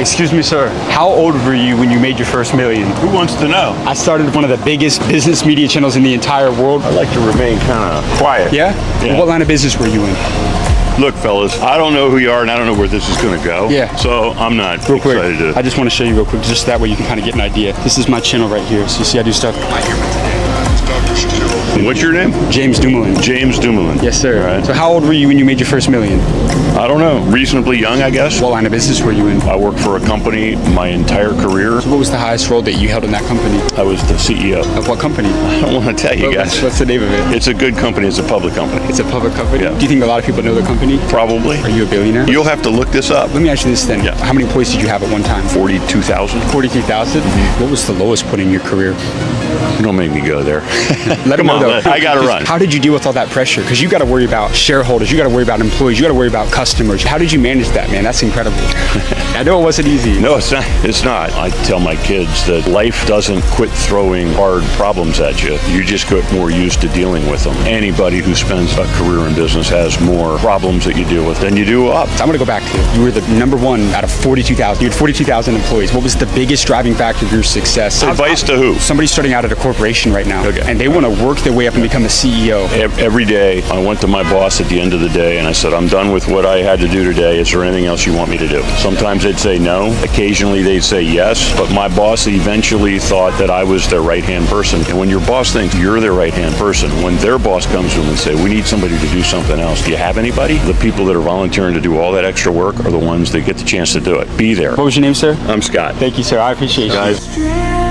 Excuse me, sir. How old were you when you made your first million? Who wants to know? I started one of the biggest business media channels in the entire world. I like to remain kind of quiet. Yeah? Yeah. What line of business were you in? Look, fellas, I don't know who you are and I don't know where this is going to go. Yeah. So I'm not Real quick, excited to. I just want to show you real quick, just that way you can kind of get an idea. This is my channel right here. So you see I do stuff. What's your name? James Dumoulin. James Dumoulin. Yes, sir. All right. So how old were you when you made your first million? I don't know. Reasonably young, I guess. What line of business were you in? I worked for a company my entire career. What was the highest role that you held in that company? I was the CEO. Of what company? I don't want to tell you guys. What's the name of it? It's a good company. It's a public company. It's a public company? Yeah. Do you think a lot of people know the company? Probably. Are you a billionaire? You'll have to look this up. Let me ask you this then. Yeah. How many employees did you have at one time? 42,000. 43,000? What was the lowest point in your career? Don't make me go there. Let Come them on, know, though. I got to run. How did you deal with all that pressure? Because you got to worry about shareholders, you got to worry about employees, you got to worry about customers. How did you manage that, man? That's incredible. I know it wasn't easy. No, it's not. It's not. I tell my kids that life doesn't quit throwing hard problems at you. You just get more used to dealing with them. Anybody who spends a career in business has more problems that you deal with than you do up. I'm going to go back to you were the number one out of 42,000. You had 42,000 employees. What was the biggest driving factor of your success? Advice to who? Somebody starting out at a corporation right now, Okay. and they want to work their way up and become a CEO. Every day, I went to my boss at the end of the day and I said, I'm done with what I had to do today. Is there anything else you want me to do? Sometimes they'd say no. Occasionally they'd say yes. But my boss eventually thought that I was their right-hand person. And when your boss thinks you're their right-hand person, when their boss comes to them and say, we need somebody to do something else, do you have anybody? The people that are volunteering to do all that extra work are the ones that get the chance to do it. Be there. What was your name, sir? I'm Scott. Thank you, sir. I appreciate you. Guys.